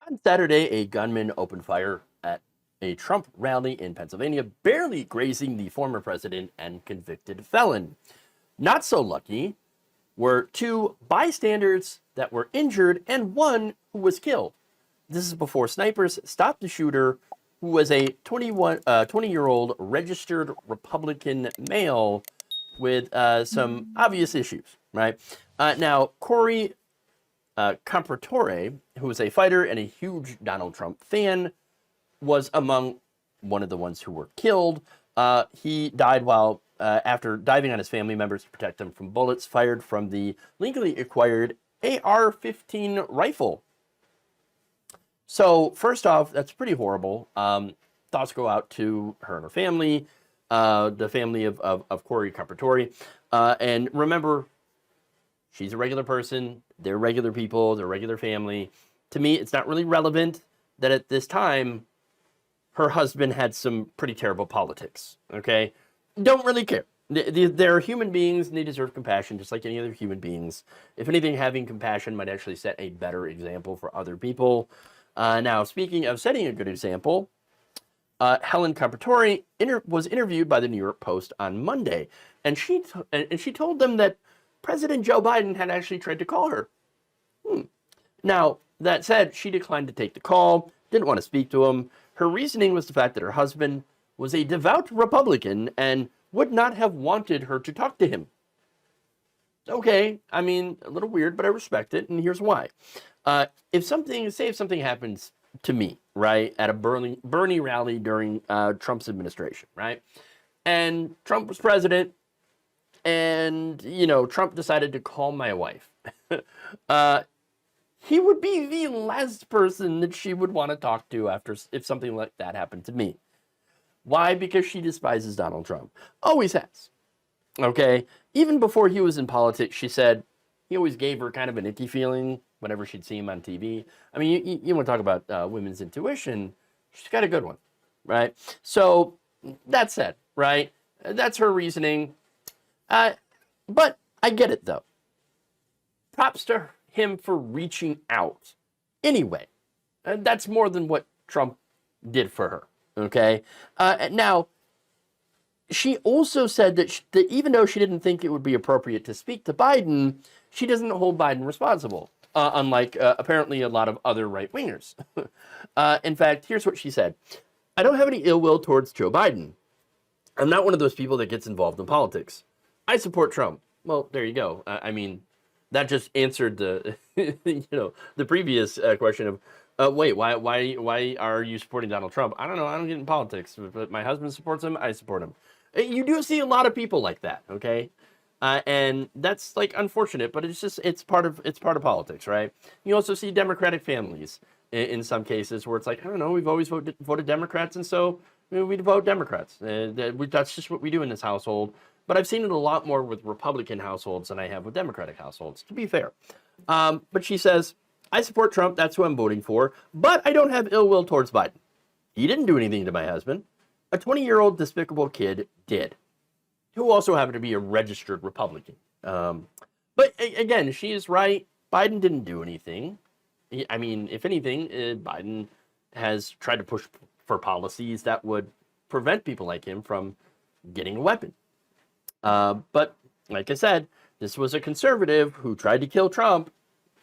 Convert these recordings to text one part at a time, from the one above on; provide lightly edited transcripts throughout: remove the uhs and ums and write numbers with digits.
On Saturday, a gunman opened fire at a Trump rally in Pennsylvania, barely grazing the former president and convicted felon. Not so lucky were two bystanders that were injured and one who was killed. This is before snipers stopped the shooter, who was a 20-year-old registered Republican male with some obvious issues, right? Now, Corey Comperatore, who was a fighter and a huge Donald Trump fan, was among one of the ones who were killed. He died while after diving on his family members to protect them from bullets fired from the legally acquired AR-15 rifle. So first off, that's pretty horrible. Thoughts go out to her and her family, the family of Corey Comperatore. And remember, she's a regular person. They're regular people. They're regular family. To me, it's not really relevant that at this time, her husband had some pretty terrible politics. Okay? Don't really care. They're human beings and they deserve compassion just like any other human beings. If anything, having compassion might actually set a better example for other people. Now, speaking of setting a good example, Helen Comperatore was interviewed by the New York Post on Monday, and she told them that President Joe Biden had actually tried to call her. Now, that said, she declined to take the call, didn't want to speak to him. Her reasoning was the fact that her husband was a devout Republican and would not have wanted her to talk to him. Okay, I mean, a little weird, but I respect it, and here's why. If something happens to me, right, at a Bernie rally during Trump's administration, right, and Trump was president, and, Trump decided to call my wife, he would be the last person that she would want to talk to if something like that happened to me. Why? Because she despises Donald Trump. Always has. Okay? Even before he was in politics, she said he always gave her kind of an icky feeling whenever she'd see him on TV. I mean, you want to talk about women's intuition, she's got a good one, right? So, that said, right? That's her reasoning. But I get it, though. Props to him for reaching out. Anyway, that's more than what Trump did for her, okay? Now, she also said that even though she didn't think it would be appropriate to speak to Biden, she doesn't hold Biden responsible, unlike apparently a lot of other right-wingers. In fact, here's what she said. I don't have any ill will towards Joe Biden. I'm not one of those people that gets involved in politics. I support Trump. Well, there you go. I mean, that just answered the, the previous question of, wait, why are you supporting Donald Trump? I don't know. I don't get in politics, but my husband supports him. I support him. You do see a lot of people like that, okay? And that's like unfortunate, but it's part of politics, right? You also see Democratic families in some cases where it's like, I don't know, we've always voted Democrats, and so we vote Democrats. That's just what we do in this household. But I've seen it a lot more with Republican households than I have with Democratic households, to be fair. But she says, I support Trump, that's who I'm voting for, but I don't have ill will towards Biden. He didn't do anything to my husband. A 20-year-old despicable kid did, who also happened to be a registered Republican. But again, she is right. Biden didn't do anything. I mean, if anything, Biden has tried to push for policies that would prevent people like him from getting a weapon. But like I said, this was a conservative who tried to kill Trump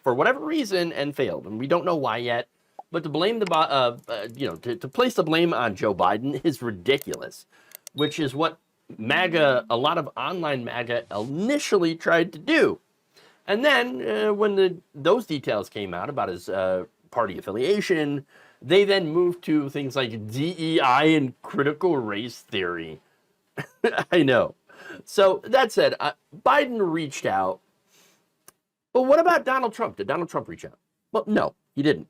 for whatever reason and failed, and we don't know why yet. But to blame to place the blame on Joe Biden is ridiculous, which is what MAGA, a lot of online MAGA, initially tried to do. And then when those details came out about his party affiliation, they then moved to things like DEI and critical race theory. I know. So that said, Biden reached out. But what about Donald Trump? Did Donald Trump reach out? Well, no, he didn't.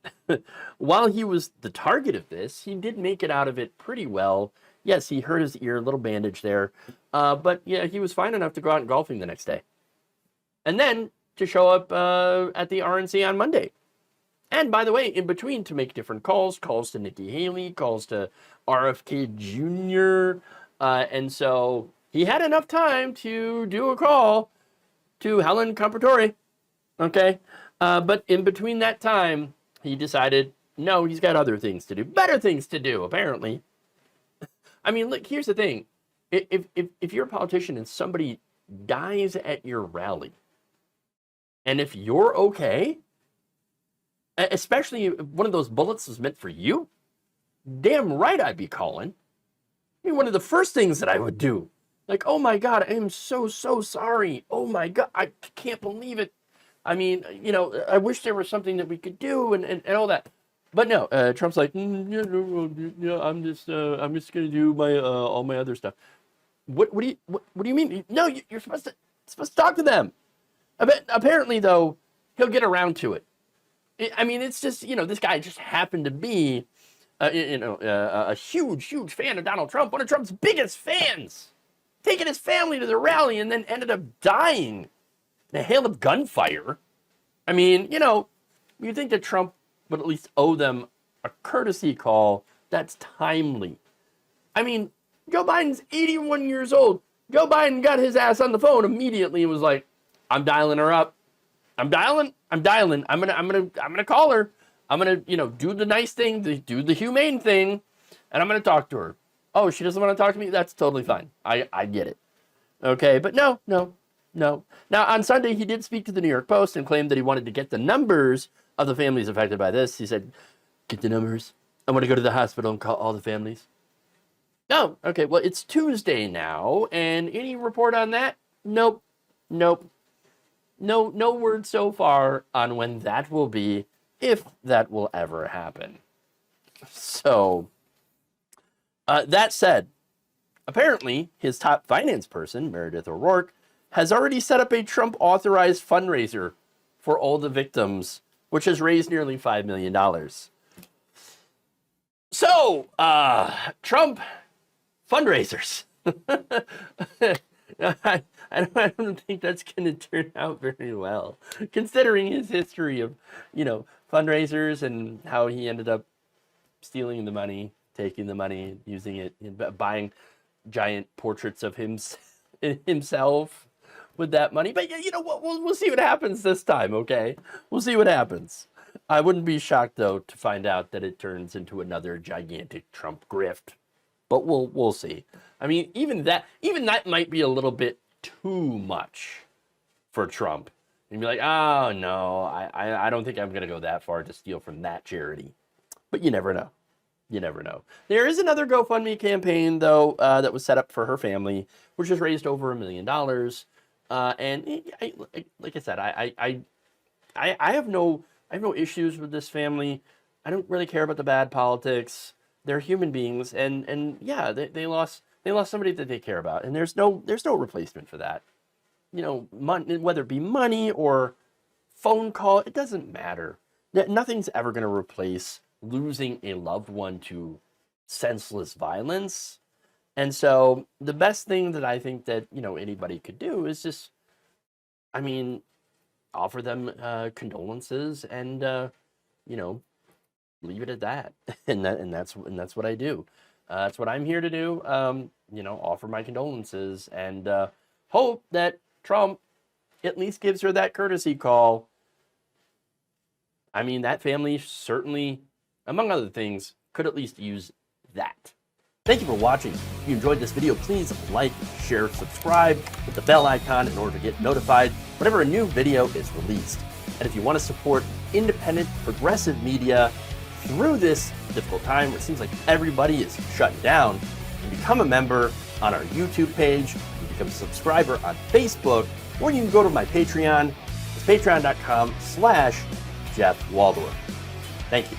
While he was the target of this, he did make it out of it pretty well. Yes, he hurt his ear, a little bandage there. But yeah, he was fine enough to go out golfing the next day. And then to show up at the RNC on Monday. And by the way, in between to make different calls to Nikki Haley, calls to RFK Jr. And so he had enough time to do a call to Helen Comperatore. Okay. But in between that time, he decided No, he's got other things to do. Better things to do, apparently. I mean, look, here's the thing. If you're a politician and somebody dies at your rally, and if you're okay, especially if one of those bullets is meant for you, damn right I'd be calling. I mean, one of the first things that I would do, like, oh my God, I am so sorry. Oh my God, I can't believe it. I mean, I wish there was something that we could do and all that. But no, Trump's like, I'm just gonna do my all my other stuff. What do you mean? No, you're supposed to talk to them. Apparently, though, he'll get around to it. I mean, it's just this guy just happened to be a huge fan of Donald Trump, one of Trump's biggest fans, taking his family to the rally and then ended up dying in a hail of gunfire. I mean, you think that Trump would at least owe them a courtesy call that's timely. I mean, Joe Biden's 81 years old. Joe Biden got his ass on the phone immediately and was like, I'm dialing her up. I'm dialing. I'm gonna call her. I'm gonna, do the nice thing, do the humane thing, and I'm gonna talk to her. Oh, she doesn't want to talk to me? That's totally fine. I get it. Okay, but no. Now, on Sunday, he did speak to the New York Post and claimed that he wanted to get the numbers of the families affected by this. He said, get the numbers. I want to go to the hospital and call all the families. No, okay, well, it's Tuesday now, and any report on that? Nope. No word so far on when that will be, if that will ever happen. So, that said, apparently, his top finance person, Meredith O'Rourke, has already set up a Trump-authorized fundraiser for all the victims, which has raised nearly $5 million. So, Trump fundraisers. I don't think that's going to turn out very well, considering his history of, fundraisers and how he ended up stealing the money, taking the money, using it, buying giant portraits of himself with that money. But we'll see what happens this time, okay? We'll see what happens. I wouldn't be shocked, though, to find out that it turns into another gigantic Trump grift. But we'll see. I mean, even that might be a little bit too much for Trump. And be like, oh no, I don't think I'm gonna go that far to steal from that charity. But you never know. You never know. There is another GoFundMe campaign though that was set up for her family, which has raised over $1 million. And like I said, I have no issues with this family. I don't really care about the bad politics. They're human beings, and yeah, they lost somebody that they care about, and there's no replacement for that. Money, whether it be money or phone call, it doesn't matter. Nothing's ever going to replace losing a loved one to senseless violence. And so the best thing that I think that anybody could do is just, offer them condolences and leave it at that. and that's what I do. That's what I'm here to do. Offer my condolences and hope that Trump at least gives her that courtesy call. I mean, that family certainly, among other things, could at least use that. Thank you for watching. If you enjoyed this video, please like, share, subscribe, hit the bell icon in order to get notified whenever a new video is released. And if you want to support independent, progressive media through this difficult time where it seems like everybody is shutting down, you can become a member on our YouTube page, you can become a subscriber on Facebook, or you can go to my Patreon. It's patreon.com/Jeff Waldorf. Thank you.